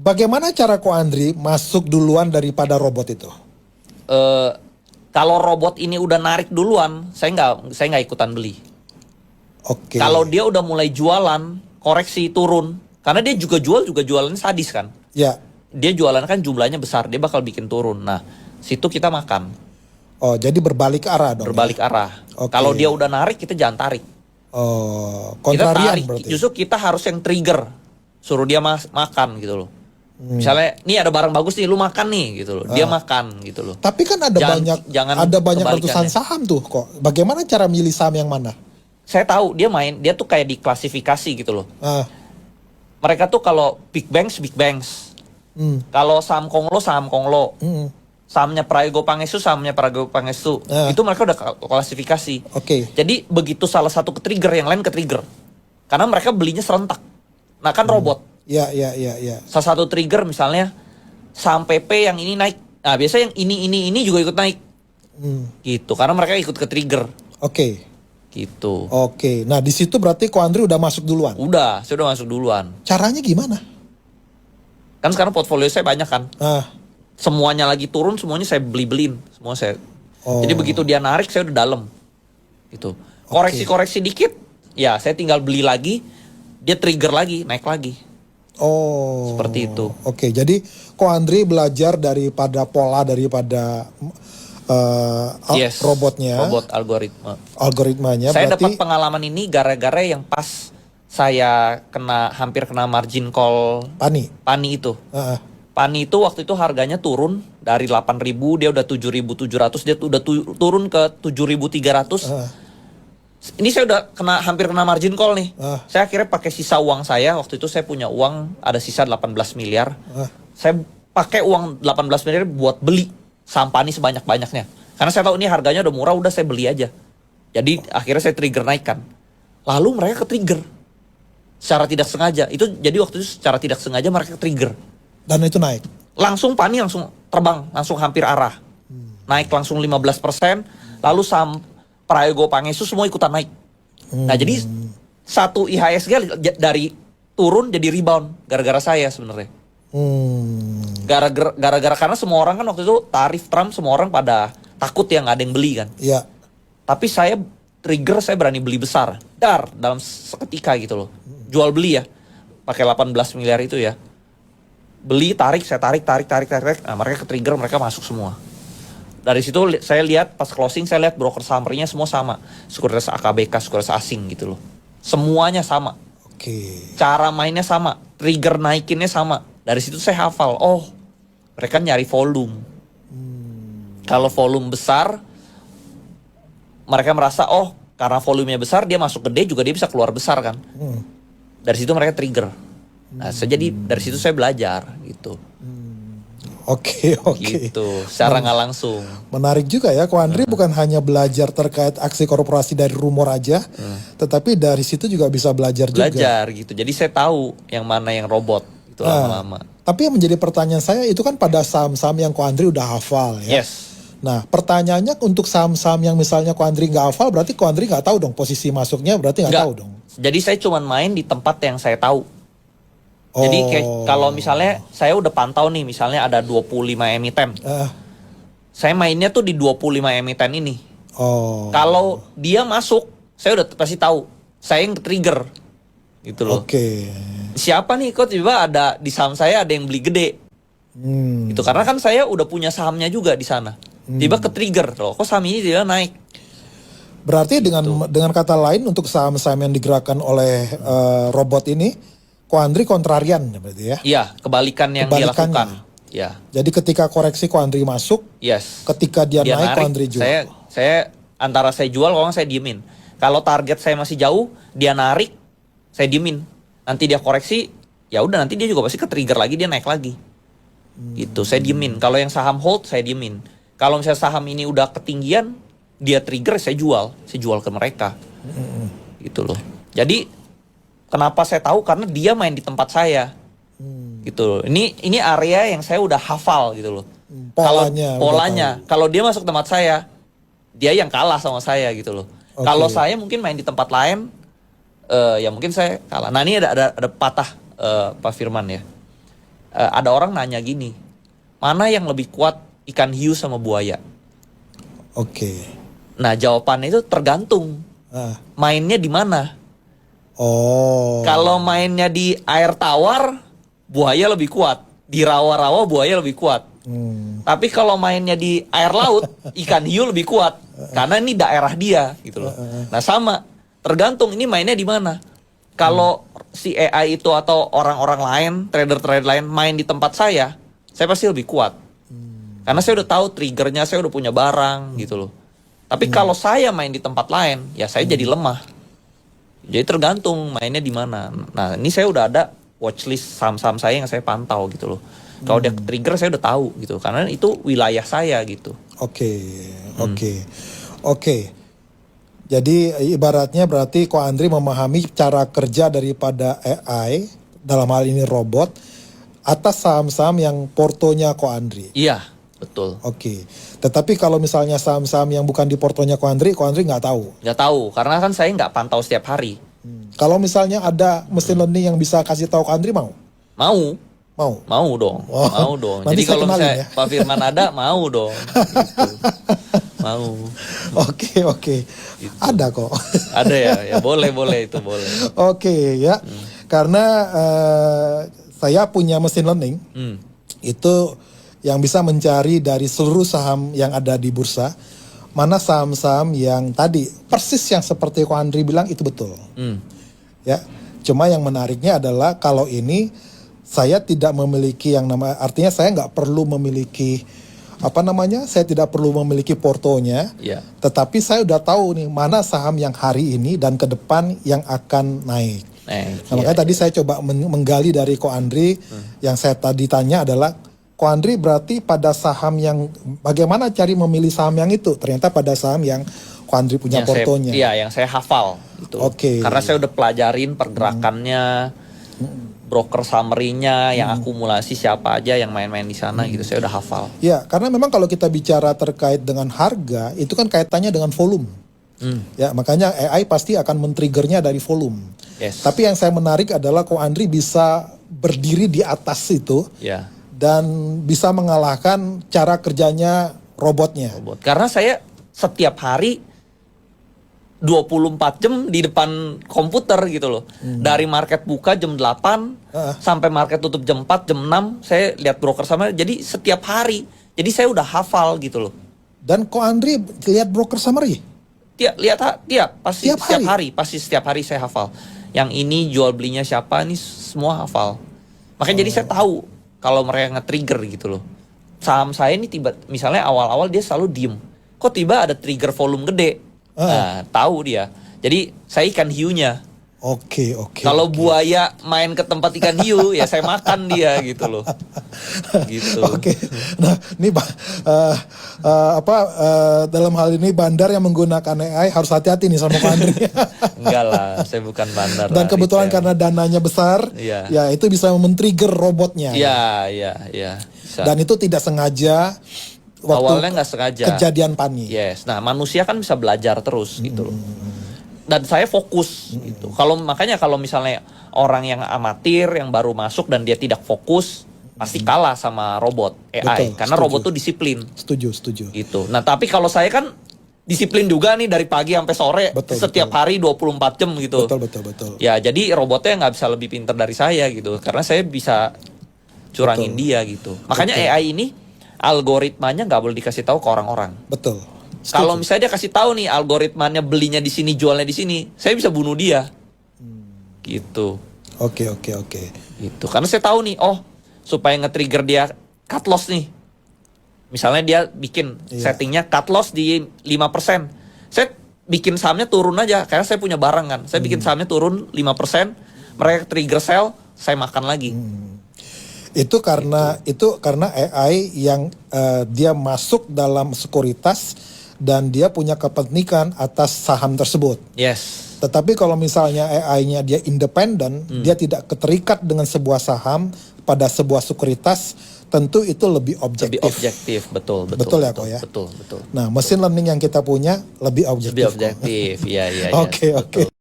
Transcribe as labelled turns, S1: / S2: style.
S1: Bagaimana cara Ko Andri masuk duluan daripada robot itu?
S2: Kalau robot ini udah narik duluan, saya nggak ikutan beli.
S1: Oke.
S2: Kalau dia udah mulai jualan, koreksi turun, karena dia juga jualannya sadis kan.
S1: Ya.
S2: Dia jualan kan jumlahnya besar, dia bakal bikin turun. Nah, situ kita makan.
S1: Oh, jadi berbalik arah dong.
S2: Berbalik arah.
S1: Oke.
S2: Kalau dia udah narik, kita jangan tarik.
S1: Oh,
S2: Kita
S1: kontrarian
S2: tarik,
S1: berarti.
S2: justru kita harus yang trigger, suruh dia makan gitu loh. Misalnya, nih ada barang bagus nih, lu makan nih gitu loh. Dia makan gitu loh.
S1: Tapi kan ada
S2: Jangan
S1: banyak ratusan
S2: kebalikannya.
S1: saham tuh kok. Bagaimana cara milih saham yang mana?
S2: Saya tahu dia tuh kayak diklasifikasi gitu loh.
S1: Ah,
S2: Mereka tuh kalau big banks, kalau saham Konglo, sahamnya Prayogo Pangestu, itu mereka udah klasifikasi.
S1: Oke.
S2: Jadi begitu salah satu ke-trigger, yang lain ke-trigger. Karena mereka belinya serentak. Nah kan robot.
S1: Ya.
S2: Salah satu trigger misalnya saham PP yang ini naik. Nah biasanya yang ini juga ikut naik. Gitu. Karena mereka ikut ke-trigger.
S1: Oke.
S2: Gitu.
S1: Oke. Nah, di situ berarti Ko Andri udah masuk duluan.
S2: Saya udah masuk duluan.
S1: Caranya gimana?
S2: Kan sekarang portfolio saya banyak kan.
S1: Ah,
S2: Semuanya lagi turun, semuanya saya beli-beliin. Semua saya. Jadi begitu dia narik, saya udah dalam. Gitu. Koreksi-koreksi dikit, ya saya tinggal beli lagi, dia trigger lagi, naik lagi.
S1: Oh.
S2: Seperti itu.
S1: Oke, jadi Ko Andri belajar daripada robotnya,
S2: Robot algoritma.
S1: algoritmanya.
S2: Saya
S1: berarti
S2: dapat pengalaman ini gara-gara yang pas saya hampir kena margin call Pani itu. Pani itu waktu itu harganya turun dari 8.000, dia udah 7.700, dia udah turun ke 7.300. Ini saya udah hampir kena margin call nih. Saya akhirnya pakai sisa uang saya, waktu itu saya punya uang ada sisa 18 miliar. Saya pakai uang 18 miliar buat beli saham Pani sebanyak-banyaknya. Karena saya tahu ini harganya udah murah, udah saya beli aja. Jadi akhirnya saya trigger naikkan. Lalu mereka ke-trigger secara tidak sengaja. Jadi waktu itu secara tidak sengaja mereka ke-trigger.
S1: Dan itu naik.
S2: Langsung Pani langsung terbang, langsung hampir arah. Naik langsung 15%, lalu saham Prayogo Pangestu semua ikutan naik. Nah, jadi satu IHSG dari turun jadi rebound gara-gara saya sebenarnya. Gara-gara karena semua orang kan waktu itu tarif Trump, semua orang pada takut ya, nggak ada yang beli kan.
S1: Iya.
S2: Tapi saya trigger, saya berani beli besar. Dalam seketika gitu loh. Jual beli ya. Pakai 18 miliar itu ya. Beli, saya tarik. Nah, mereka ke-trigger, mereka masuk semua. Dari situ saya lihat pas closing, saya lihat broker summary-nya semua sama. Sekuritas AKBK, sekuritas asing gitu loh. Semuanya sama.
S1: Oke.
S2: Cara mainnya sama, trigger naikinnya sama. Dari situ saya hafal, oh mereka nyari volume. Kalau volume besar, mereka merasa oh karena volumenya besar dia masuk gede juga dia bisa keluar besar kan. Dari situ mereka trigger. Nah, jadi dari situ saya belajar gitu.
S1: Oke.
S2: Gitu, secara nggak langsung.
S1: Menarik juga ya, Ko Andri bukan hanya belajar terkait aksi korporasi dari rumor aja, tetapi dari situ juga bisa belajar juga.
S2: Gitu. Jadi saya tahu yang mana yang robot itu lama-lama.
S1: Tapi yang menjadi pertanyaan saya itu kan pada saham-saham yang Ko Andri udah hafal ya.
S2: Yes.
S1: Nah, pertanyaannya untuk saham-saham yang misalnya Ko Andri nggak hafal, berarti Ko Andri nggak tahu dong posisi masuknya, berarti nggak tahu dong.
S2: Jadi saya cuma main di tempat yang saya tahu. Jadi kayak kalau misalnya saya udah pantau nih, misalnya ada 25 emiten. Saya mainnya tuh di 25 emiten ini. Kalau dia masuk, saya udah pasti tahu. Saya yang trigger. Gitu loh. Siapa nih kok tiba ada di saham saya ada yang beli gede. Gitu karena kan saya udah punya sahamnya juga di sana. Tiba ke trigger loh. Kok saham ini dia naik?
S1: Berarti dengan kata lain untuk saham-saham yang digerakkan oleh robot ini, Ko Andri kontrarian berarti ya?
S2: Iya, kebalikan yang dia lakukan. Ya.
S1: Jadi ketika koreksi Ko Andri masuk, ketika dia naik Ko Andri jual.
S2: Saya antara saya jual, kalau saya diemin. Kalau target saya masih jauh, dia narik, saya diemin. Nanti dia koreksi, ya udah nanti dia juga pasti ke-trigger lagi, dia naik lagi. Gitu, saya diemin. Kalau yang saham hold, saya diemin. Kalau misalnya saham ini udah ketinggian, dia trigger, saya jual ke mereka. Gitu loh. Jadi kenapa saya tahu? Karena dia main di tempat saya. Gitu. Ini area yang saya udah hafal gitu loh. Polanya. Kalau dia masuk tempat saya, dia yang kalah sama saya gitu loh. Kalau saya mungkin main di tempat lain, ya mungkin saya kalah. Nah, ini ada patah Pak Firman ya. ada orang nanya gini, mana yang lebih kuat ikan hiu sama buaya?
S1: Oke.
S2: Nah jawabannya itu tergantung mainnya di mana.
S1: Oh.
S2: Kalau mainnya di air tawar, buaya lebih kuat. Di rawa-rawa buaya lebih kuat. Tapi kalau mainnya di air laut, ikan hiu lebih kuat. Karena ini daerah dia gitu loh. Nah sama, tergantung ini mainnya di mana. Kalau si AI itu atau orang-orang lain, trader-trader lain main di tempat saya pasti lebih kuat. Karena saya udah tahu triggernya, saya udah punya barang gitu loh. Tapi kalau saya main di tempat lain, ya saya jadi lemah. Jadi tergantung mainnya di mana. Nah ini saya udah ada watchlist saham-saham saya yang saya pantau gitu loh. Kalau dia trigger saya udah tahu gitu. Karena itu wilayah saya gitu.
S1: Oke. Jadi ibaratnya berarti Ko Andri memahami cara kerja daripada AI, dalam hal ini robot, atas saham-saham yang portonya Ko Andri.
S2: Iya, betul.
S1: Oke. Tetapi kalau misalnya saham-saham yang bukan di portonya Ko Andri nggak tahu.
S2: Nggak tahu, karena kan saya nggak pantau setiap hari.
S1: Kalau misalnya ada mesin learning yang bisa kasih tahu Ko Andri mau?
S2: Mau dong. Mau dong. Jadi kalau misalnya ya? Pak Firman ada, mau dong. Gitu. Mau.
S1: Oke. Gitu. Ada kok.
S2: Ada ya boleh itu boleh.
S1: Oke ya. Karena saya punya mesin learning itu yang bisa mencari dari seluruh saham yang ada di bursa, mana saham-saham yang tadi persis yang seperti Ko Andri bilang itu betul. Ya. Cuma yang menariknya adalah kalau ini saya tidak memiliki yang nama, artinya saya nggak perlu memiliki saya tidak perlu memiliki portonya, tetapi saya udah tahu nih mana saham yang hari ini dan ke depan yang akan naik. Makanya tadi saya coba menggali dari Ko Andri, yang saya tadi tanya adalah, Ko Andri berarti pada saham yang, bagaimana cari memilih saham yang itu? Ternyata pada saham yang Ko Andri punya yang portonya.
S2: Yang saya hafal. Gitu. Karena saya udah pelajarin pergerakannya, broker summary-nya, yang akumulasi siapa aja yang main-main di sana gitu, saya udah hafal.
S1: Ya, karena memang kalau kita bicara terkait dengan harga, itu kan kaitannya dengan volume. Ya, makanya AI pasti akan men-triggernya dari volume. Tapi yang saya menarik adalah Ko Andri bisa berdiri di atas itu, dan bisa mengalahkan cara kerjanya robotnya.
S2: Karena saya setiap hari 24 jam di depan komputer gitu loh. Dari market buka jam 8 sampai market tutup jam 4, jam 6 saya lihat broker sama. Jadi setiap hari. Jadi saya udah hafal gitu loh.
S1: Dan Ko Andri lihat broker summary?
S2: Pasti setiap hari. Pasti setiap hari saya hafal. Yang ini jual belinya siapa, ini semua hafal. Makanya jadi saya tahu kalau mereka nge-trigger gitu loh. Saham saya ini misalnya awal-awal dia selalu diem. Kok tiba ada trigger volume gede? Nah, tahu dia. Jadi saya ikan hiunya.
S1: Oke.
S2: Kalau buaya main ke tempat ikan hiu, ya saya makan dia gitu loh. Gitu.
S1: Oke. Nah, ini dalam hal ini bandar yang menggunakan AI harus hati-hati nih sama Ko Andri.
S2: Enggak lah, saya bukan bandar.
S1: Dan kebetulan karena dananya besar, ya itu bisa men-trigger robotnya.
S2: Iya.
S1: Dan itu tidak sengaja.
S2: Awalnya nggak sengaja.
S1: Kejadian Pani.
S2: Nah manusia kan bisa belajar terus gitu loh. Dan saya fokus gitu. Makanya kalau misalnya orang yang amatir yang baru masuk dan dia tidak fokus, pasti kalah sama robot AI. Karena robot tuh disiplin.
S1: Setuju.
S2: Gitu. Nah tapi kalau saya kan disiplin juga nih dari pagi sampai sore, setiap hari 24 jam gitu.
S1: Betul.
S2: Ya jadi robotnya nggak bisa lebih pintar dari saya gitu. Karena saya bisa curangin dia gitu. Makanya AI ini algoritmanya nggak boleh dikasih tahu ke orang-orang.
S1: Betul.
S2: Kalau misalnya dia kasih tahu nih algoritmanya belinya di sini, jualnya di sini, saya bisa bunuh dia. Gitu.
S1: Oke.
S2: Gitu. Karena saya tahu nih, supaya nge-trigger dia cut loss nih. Misalnya dia bikin settingnya cut loss di 5%. Saya bikin sahamnya turun aja, karena saya punya barang kan. Saya bikin sahamnya turun 5%, mereka trigger sell, saya makan lagi.
S1: Itu karena AI yang dia masuk dalam sekuritas dan dia punya kepentingan atas saham tersebut. Tetapi kalau misalnya AI-nya dia independen, dia tidak keterikat dengan sebuah saham pada sebuah sekuritas, tentu itu lebih objektif.
S2: Betul ya kok ya. Betul.
S1: Nah, mesin learning yang kita punya lebih objektif.
S2: Iya.
S1: Oke.